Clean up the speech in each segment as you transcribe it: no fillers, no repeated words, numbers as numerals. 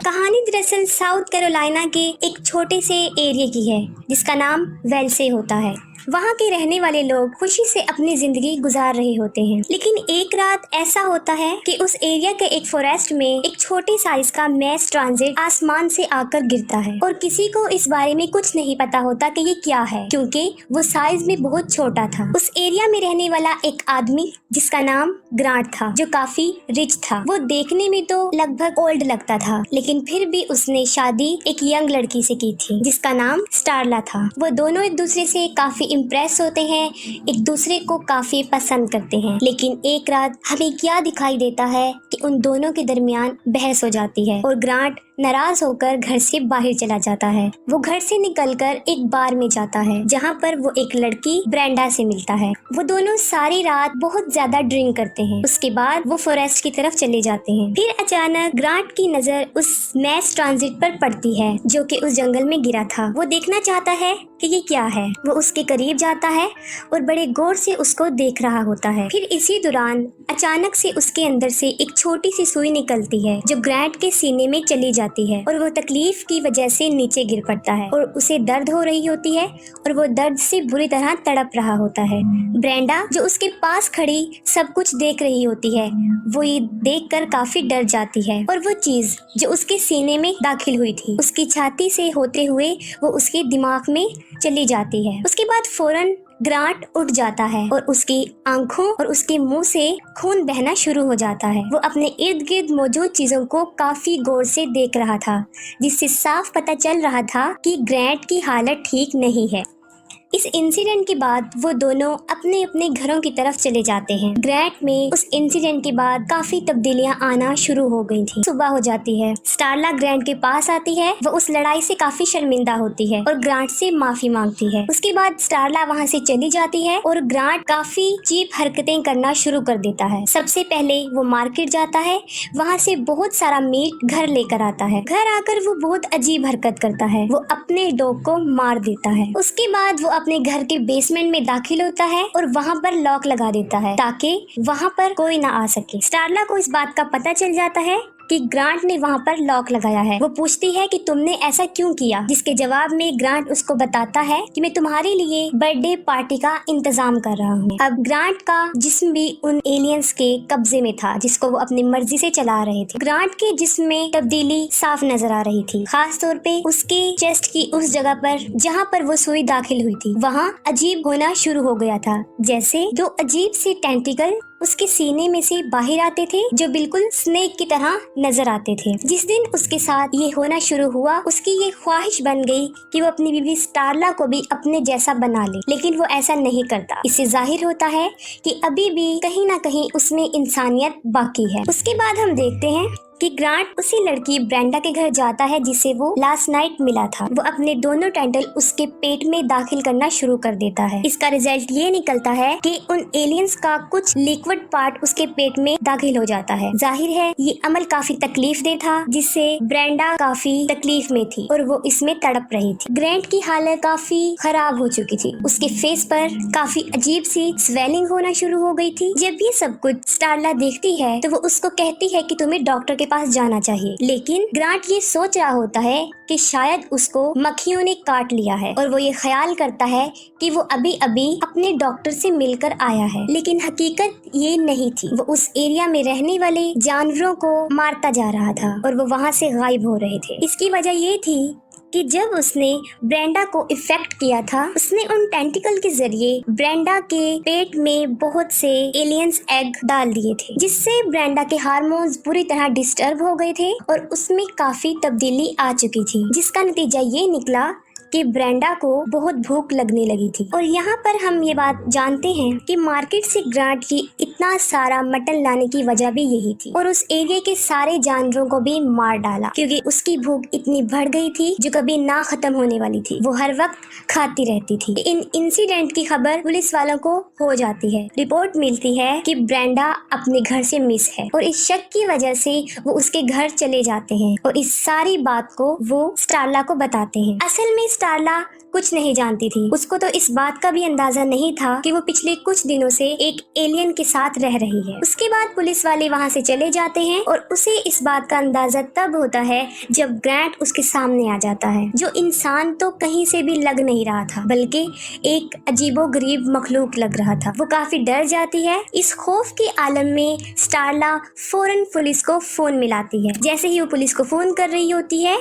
कहानी दरअसल south Carolina के एक छोटे से एरिया की है जिसका नाम वेल्से होता है। वहाँ के रहने वाले लोग खुशी से अपनी जिंदगी गुजार रहे होते हैं, लेकिन एक रात ऐसा होता है कि उस एरिया के एक फॉरेस्ट में एक छोटे साइज का मैस ट्रांजिट आसमान से आकर गिरता है और किसी को इस बारे में कुछ नहीं पता होता कि ये क्या है, क्योंकि वो साइज में बहुत छोटा था। उस एरिया में रहने वाला एक आदमी जिसका नाम ग्रांट था, जो काफी रिच था। वो देखने में तो लगभग ओल्ड लगता था, लेकिन फिर भी उसने शादी एक यंग लड़की से की थी जिसका नाम स्टारला था। वो दोनों एक दूसरे से काफी इम्प्रेस होते हैं, एक दूसरे को काफी पसंद करते हैं। लेकिन एक रात हमें क्या दिखाई देता है कि उन दोनों के दरमियान बहस हो जाती है और ग्रांट नाराज होकर घर से बाहर चला जाता है। वो घर से निकलकर एक बार में जाता है जहाँ पर वो एक लड़की ब्रेंडा से मिलता है। वो दोनों सारी रात बहुत ज्यादा ड्रिंक करते हैं। उसके बाद वो फॉरेस्ट की तरफ चले जाते हैं। फिर अचानक ग्रांट की नजर उस मैस ट्रांजिट पर पड़ती है जो कि उस जंगल में गिरा था। वो देखना चाहता है कि ये क्या है। वो उसके करीब जाता है और बड़े गौर से उसको देख रहा होता है। फिर इसी दौरान अचानक से उसके अंदर से एक छोटी सी सुई निकलती है जो ग्रांट के सीने में चली जाती है और वो तकलीफ की वजह से नीचे गिर पड़ता है और उसे दर्द हो रही होती है और वो दर्द से बुरी तरह तड़प रहा होता है। ब्रेंडा जो उसके पास खड़ी सब कुछ देख रही होती है, वो ये देखकर काफी डर जाती है और वो चीज जो उसके सीने में दाखिल हुई थी उसकी छाती से होते हुए वो उसके दिमाग में चली जाती है। उसके बाद फौरन ग्रांट उठ जाता है और उसकी आंखों और उसके मुंह से खून बहना शुरू हो जाता है। वो अपने इर्द गिर्द मौजूद चीजों को काफी गौर से देख रहा था, जिससे साफ पता चल रहा था कि ग्रांट की हालत ठीक नहीं है। इस इंसिडेंट के बाद वो दोनों अपने अपने घरों की तरफ चले जाते हैं। ग्रांट में उस इंसिडेंट के बाद काफी तब्दीलियां आना शुरू हो गई थी। सुबह हो जाती है, स्टारला ग्रांट के पास आती है। वो उस लड़ाई से काफी शर्मिंदा होती है और ग्रांट से माफी मांगती है। उसके बाद स्टारला वहाँ से चली जाती है और ग्रांट काफी चीप हरकतें करना शुरू कर देता है। सबसे पहले वो मार्केट जाता है, वहाँ से बहुत सारा मीट घर लेकर आता है। घर आकर वो बहुत अजीब हरकत करता है, वो अपने डॉग को मार देता है। उसके बाद वो अपने घर के बेसमेंट में दाखिल होता है और वहाँ पर लॉक लगा देता है ताकि वहाँ पर कोई ना आ सके। स्टारला को इस बात का पता चल जाता है कि ग्रांट ने वहाँ पर लॉक लगाया है। वो पूछती है कि तुमने ऐसा क्यों किया, जिसके जवाब में ग्रांट उसको बताता है कि मैं तुम्हारे लिए बर्थडे पार्टी का इंतजाम कर रहा हूँ। अब ग्रांट का जिस्म भी उन एलियंस के कब्जे में था जिसको वो अपनी मर्जी से चला रहे थे। ग्रांट के जिस्म में तब्दीली साफ नजर आ रही थी, खास तौर पे उसके चेस्ट की उस जगह पर जहाँ पर वो सुई दाखिल हुई थी वहाँ अजीब होना शुरू हो गया था, जैसे दो अजीब से टेंटिकल उसके सीने में से बाहर आते थे जो बिल्कुल स्नेक की तरह नजर आते थे। जिस दिन उसके साथ ये होना शुरू हुआ उसकी ये ख्वाहिश बन गई कि वो अपनी बीवी स्टारला को भी अपने जैसा बना ले, लेकिन वो ऐसा नहीं करता। इससे जाहिर होता है कि अभी भी कहीं ना कहीं उसमें इंसानियत बाकी है। उसके बाद हम देखते हैं कि ग्रांट उसी लड़की ब्रेंडा के घर जाता है जिसे वो लास्ट नाइट मिला था। वो अपने दोनों टेंटल उसके पेट में दाखिल करना शुरू कर देता है। इसका रिजल्ट ये निकलता है कि उन एलियंस का कुछ लिक्विड पार्ट उसके पेट में दाखिल हो जाता है। जाहिर है ये अमल काफी तकलीफदेह था, जिससे ब्रेंडा काफी तकलीफ में थी और वो इसमें तड़प रही थी। ग्रांट की हालत काफी खराब हो चुकी थी, उसके फेस पर काफी अजीब सी स्वेलिंग होना शुरू हो गई थी। जब ये सब कुछ स्टारला देखती है तो वो उसको कहती है कि तुम्हें डॉक्टर के पास जाना चाहिए, लेकिन ग्रांट ये सोच रहा होता है कि शायद उसको मक्खियों ने काट लिया है और वो ये ख्याल करता है कि वो अभी अभी अपने डॉक्टर से मिलकर आया है, लेकिन हकीकत ये नहीं थी। वो उस एरिया में रहने वाले जानवरों को मारता जा रहा था और वो वहाँ से गायब हो रहे थे। इसकी वजह ये थी कि जब उसने ब्रेंडा को इफेक्ट किया था उसने उन टेंटिकल के जरिए ब्रेंडा के पेट में बहुत से एलियंस एग डाल दिए थे, जिससे ब्रेंडा के हार्मोन्स पूरी तरह डिस्टर्ब हो गए थे और उसमें काफी तब्दीली आ चुकी थी, जिसका नतीजा ये निकला कि ब्रेंडा को बहुत भूख लगने लगी थी। और यहाँ पर हम ये बात जानते हैं कि मार्केट से ग्रांट की इतना सारा मटन लाने की वजह भी यही थी और उस एरिया के सारे जानवरों को भी मार डाला, क्योंकि उसकी भूख इतनी बढ़ गई थी जो कभी ना खत्म होने वाली थी। वो हर वक्त खाती रहती थी। इन इंसिडेंट की खबर पुलिस वालों को हो जाती है। रिपोर्ट मिलती है कि ब्रेंडा अपने घर से मिस है और इस शक की वजह से वो उसके घर चले जाते हैं और इस सारी बात को वो स्टारला को बताते हैं। असल में स्टारला कुछ नहीं जानती थी। उसको तो इस बात का भी अंदाजा नहीं था कि वो पिछले कुछ दिनों से एक एलियन के साथ रह रही है। उसके बाद पुलिस वाले वहाँ से चले जाते हैं और उसे इस बात का अंदाजा तब होता है जब ग्रांट उसके सामने आ जाता है, जो इंसान तो कहीं से भी लग नहीं रहा था बल्कि एक अजीबोगरीब मखलूक लग रहा था। वो काफी डर जाती है। इस खौफ के आलम में स्टारला फौरन पुलिस को फोन मिलाती है। जैसे ही वो पुलिस को फोन कर रही होती है,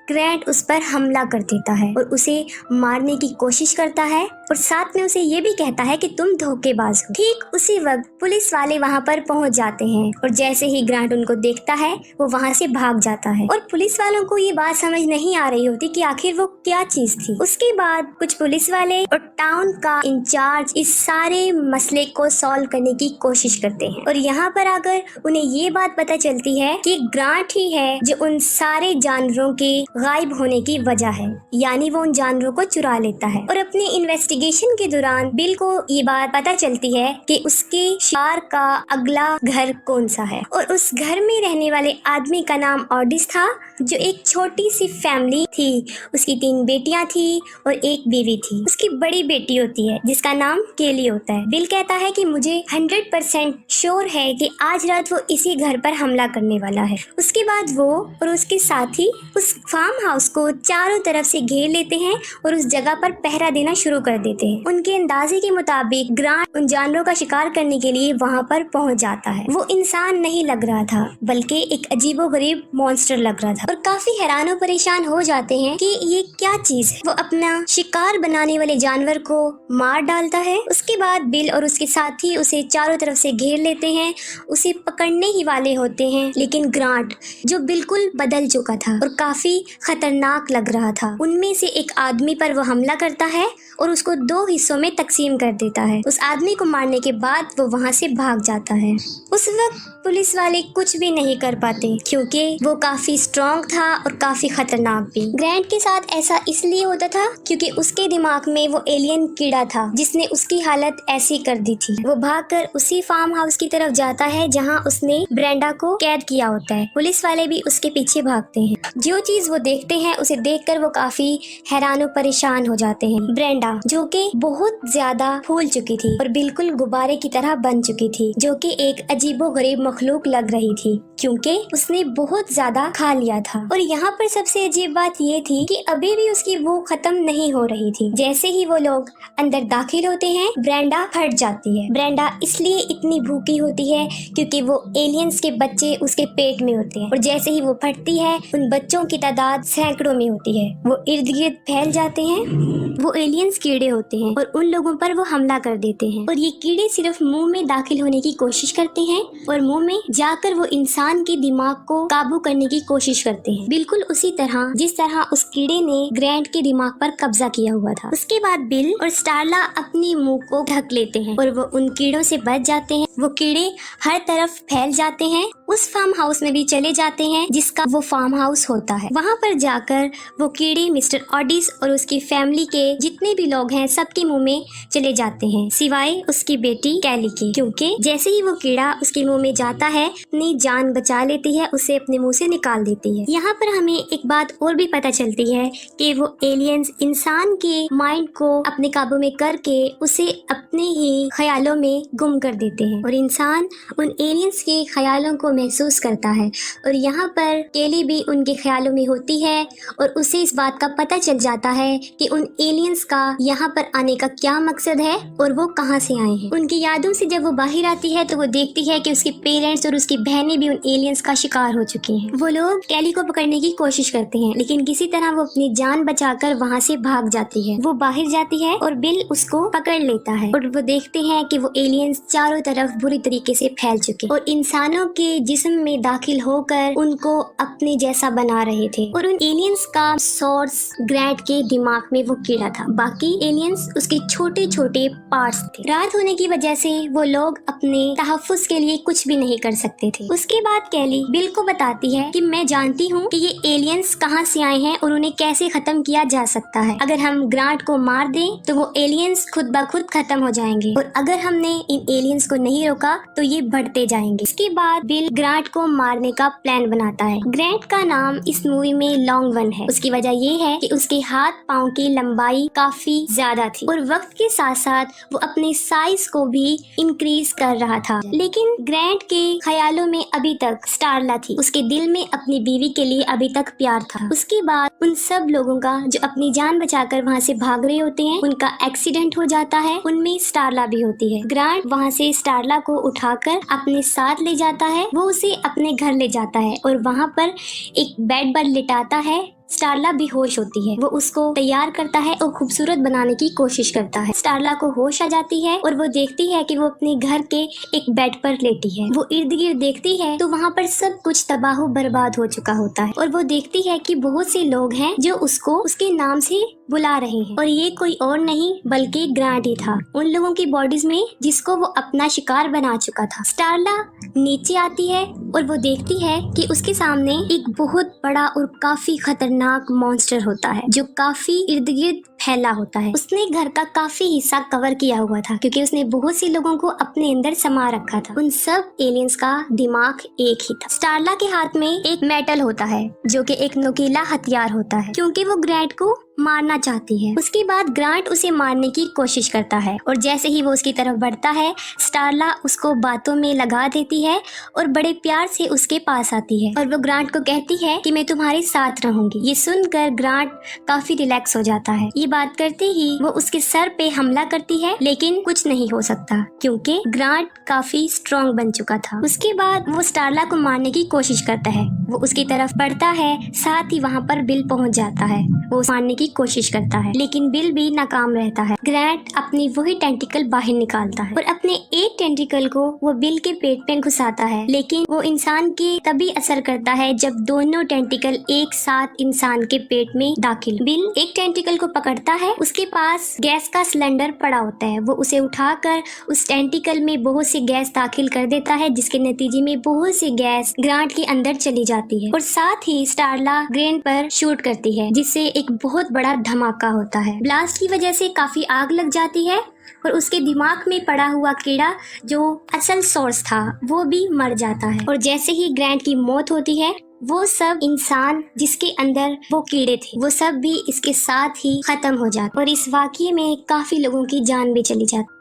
ग्रांट उस पर हमला कर देता है और उसे मारने की कोशिश करता है और साथ में उसे ये भी कहता है कि तुम धोखेबाज हो। ठीक उसी वक्त पुलिस वाले वहाँ पर पहुँच जाते हैं और जैसे ही ग्रांट उनको देखता है वो वहाँ से भाग जाता है और पुलिस वालों को ये बात समझ नहीं आ रही होती कि आखिर वो क्या चीज थी। उसके बाद कुछ पुलिस वाले और टाउन का इंचार्ज इस सारे मसले को सॉल्व करने की कोशिश करते हैं और यहाँ पर आकर उन्हें ये बात पता चलती है कि ग्रांट ही है जो उन सारे जानवरों के गायब होने की वजह है, यानी वो उन जानवरों को चुरा लेता है। और अपने इन्वेस्टिगेशन के दौरान बिल को ये बात पता चलती है कि उसके शिकार का अगला घर कौन सा है और उस घर में रहने वाले आदमी का नाम ऑडिस था, जो एक छोटी सी फैमिली थी। उसकी 3 बेटियां थी और एक बीवी थी। उसकी बड़ी बेटी होती है जिसका नाम केली होता है। बिल कहता है कि मुझे 100% श्योर है कि आज रात वो इसी घर पर हमला करने वाला है। उसके बाद वो और उसके साथी उस फार्म हाउस को चारों तरफ से घेर लेते हैं और उस जगह पर पहरा देना शुरू कर देते हैं। उनके अंदाजे के मुताबिक ग्रांट उन जानवरों का शिकार करने के लिए वहाँ पर पहुँच जाता है। वो इंसान नहीं लग रहा था बल्कि एक अजीबोगरीब मॉन्स्टर लग रहा था और काफी हैरान और परेशान हो जाते हैं कि ये क्या चीज है। वो अपना शिकार बनाने वाले जानवर को मार डालता है। उसके बाद बिल और उसके साथी उसे चारों तरफ से घेर लेते हैं, उसे पकड़ने ही वाले होते हैं, लेकिन ग्रांट जो बिल्कुल बदल चुका था और काफी खतरनाक लग रहा था, उनमें से एक आदमी पर वो हमला करता है और उसको 2 हिस्सों में तकसीम कर देता है। उस आदमी को मारने के बाद वो वहाँ से भाग जाता है। उस वक्त पुलिस वाले कुछ भी नहीं कर पाते क्योंकि वो काफी स्ट्रॉन्ग था और काफी खतरनाक भी। ग्रांट के साथ ऐसा इसलिए होता था क्योंकि उसके दिमाग में वो एलियन कीड़ा था जिसने उसकी हालत ऐसी कर दी थी। वो भागकर उसी फार्म हाउस की तरफ जाता है जहाँ उसने ब्रेंडा को कैद किया होता है। पुलिस वाले भी उसके पीछे भागते हैं। जो चीज वो देखते हैं उसे देखकर वो काफी हैरान और परेशान हो जाते हैं। ब्रेंडा जो कि बहुत ज्यादा फूल चुकी थी और बिल्कुल गुब्बारे की तरह बन चुकी थी, जो कि एक अजीबोगरीब मखलूक लग रही थी क्योंकि उसने बहुत ज्यादा खा लिया था। और यहाँ पर सबसे अजीब बात ये थी कि अभी भी उसकी भूख खत्म नहीं हो रही थी। जैसे ही वो लोग अंदर दाखिल होते हैं, ब्रेंडा फट जाती है। ब्रेंडा इसलिए इतनी भूखी होती है क्योंकि वो एलियंस के बच्चे उसके पेट में होते हैं और जैसे ही वो फटती है उन बच्चों की तादाद सैकड़ों में होती है। वो इर्द गिर्द फैल जाते हैं। वो एलियंस कीड़े होते हैं और उन लोगों पर वो हमला कर देते हैं और ये कीड़े सिर्फ मुंह में दाखिल होने की कोशिश करते हैं और मुंह में जाकर वो इंसान के दिमाग को काबू करने की कोशिश करते हैं, बिल्कुल उसी तरह जिस तरह उस कीड़े ने ग्रांट के दिमाग पर कब्जा किया हुआ था। उसके बाद बिल और स्टारला अपने मुंह को ढक लेते हैं और वो उन कीड़ों से बच जाते हैं। वो कीड़े हर तरफ फैल जाते हैं। उस फार्म हाउस में भी चले जाते हैं जिसका वो फार्म हाउस होता है। वहाँ पर जाकर वो कीड़े मिस्टर ऑडिस और उसकी फैमिली के जितने भी लोग हैं सबके मुंह में चले जाते हैं सिवाय उसकी बेटी कैली के, क्योंकि जैसे ही वो कीड़ा उसके मुंह में जाता है अपनी जान बचा लेती है, उसे अपने मुंह से निकाल देती है। यहाँ पर हमें एक बात और भी पता चलती है कि वो एलियंस इंसान के माइंड को अपने काबू में करके उसे अपने ही ख्यालों में गुम कर देते हैं और इंसान उन एलियंस के ख्यालों को महसूस करता है। और यहाँ पर केली भी उनके ख्यालों में होती है और उसे इस बात का पता चल जाता है कि उन एलियंस का यहाँ पर आने का क्या मकसद है और वो कहाँ से आए हैं। उनकी यादों से जब वो बाहर आती है तो वो देखती है कि उसके पेरेंट्स और उसकी बहनें भी उन एलियंस का शिकार हो चुकी हैं। वो लोग कैली को पकड़ने की कोशिश करते हैं लेकिन किसी तरह वो अपनी जान बचाकर वहाँ से भाग जाती है। वो बाहर जाती है और बिल उसको पकड़ लेता है और वो देखते हैं कि वो एलियंस चारों तरफ बुरी तरीके से फैल चुके और इंसानों के जिस्म में दाखिल होकर उनको अपने जैसा बना रहे थे। और उन एलियंस का सोर्स ग्रांट के दिमाग में वो कीड़ा था, बाकी एलियंस उसके छोटे छोटे पार्ट्स थे। रात होने की वजह से वो लोग अपने तहफ्फुज के लिए कुछ भी नहीं कर सकते थे। उसके बाद कैली बिल को बताती है कि मैं जानती हूँ कि ये एलियंस कहाँ से आए हैं और उन्हें कैसे खत्म किया जा सकता है। अगर हम ग्रांट को मार दें तो वो एलियंस खुद ब खुद खत्म हो जाएंगे और अगर हमने इन एलियंस को नहीं रोका तो ये बढ़ते जाएंगे। इसके बाद बिल ग्रांट को मारने का प्लान बनाता है। ग्रांट का नाम इस मूवी में लॉन्ग वन है। उसकी वजह ये है कि उसके हाथ पाँव की लंबाई काफी ज्यादा थी और वक्त के साथ साथ वो अपने साइज को भी इंक्रीज कर रहा था। लेकिन ग्रांट के ख्यालों में अभी तक स्टारला थी। उसके दिल में अपनी बीवी के लिए अभी तक प्यार था। उसके बाद उन सब लोगों का जो अपनी जान बचाकर वहाँ से भाग रहे होते हैं, उनका एक्सीडेंट हो जाता है। उनमें स्टारला भी होती है। ग्रांट वहाँ से स्टारला को उठाकर अपने साथ ले जाता है। वो उसे अपने घर ले जाता है और वहाँ पर एक बेड पर लिटाता है। स्टारला बेहोश होती है। वो उसको तैयार करता है और खूबसूरत बनाने की कोशिश करता है। स्टारला को होश आ जाती है और वो देखती है कि वो अपने घर के एक बेड पर लेटी है। वो इर्द गिर्द देखती है तो वहाँ पर सब कुछ तबाह बर्बाद हो चुका होता है और वो देखती है कि बहुत से लोग हैं जो उसको उसके नाम से बुला रहे हैं और ये कोई और नहीं बल्कि ग्रांट ही था। उन लोगों की बॉडीज में जिसको वो अपना शिकार बना चुका था। स्टारला नीचे आती है और वो देखती है कि उसके सामने एक बहुत बड़ा और काफी खतरनाक मॉन्स्टर होता है जो काफी इर्द गिर्द फैला होता है। उसने घर का काफी हिस्सा कवर किया हुआ था क्योंकि उसने बहुत से लोगों को अपने अंदर समा रखा था। उन सब एलियंस का दिमाग एक ही था। स्टारला के हाथ में एक मेटल होता है जो कि एक नुकीला हथियार होता है क्योंकि वो ग्रांट को मारना चाहती है। उसके बाद ग्रांट उसे मारने की कोशिश करता है और जैसे ही वो उसकी तरफ बढ़ता है, स्टारला उसको बातों में लगा देती है और बड़े प्यार से उसके पास आती है और वो ग्रांट को कहती है कि मैं तुम्हारे साथ रहूंगी। ये सुनकर ग्रांट काफी रिलैक्स हो जाता है। ये बात करते ही वो उसके सर पे हमला करती है लेकिन कुछ नहीं हो सकता क्योंकि ग्रांट काफी स्ट्रॉन्ग बन चुका था। उसके बाद वो स्टारला को मारने की कोशिश करता है। वो उसकी तरफ बढ़ता है, साथ ही वहाँ पर बिल पहुँच जाता है। वो मारने की कोशिश करता है लेकिन बिल भी नाकाम रहता है। ग्रांट अपनी वही टेंटिकल बाहर निकालता है और अपने एक टेंटिकल को वो बिल के पेट में घुसाता है लेकिन वो इंसान के तभी असर करता है जब दोनों टेंटिकल एक साथ इंसान के पेट में दाखिल। बिल एक टेंटिकल को पकड़ता है। उसके पास गैस का सिलेंडर पड़ा होता है। वो उसे उठाकर उस टेंटिकल में बहुत सी गैस दाखिल कर देता है जिसके नतीजे में बहुत सी गैस ग्रांट के अंदर चली जाती है और साथ ही स्टारला ग्रांट पर शूट करती है जिससे एक बहुत बड़ा धमाका होता है। ब्लास्ट की वजह से काफी आग लग जाती है और उसके दिमाग में पड़ा हुआ कीड़ा जो असल सोर्स था वो भी मर जाता है और जैसे ही ग्रांट की मौत होती है वो सब इंसान जिसके अंदर वो कीड़े थे वो सब भी इसके साथ ही खत्म हो जाते और इस वाकये में काफी लोगों की जान भी चली जाती।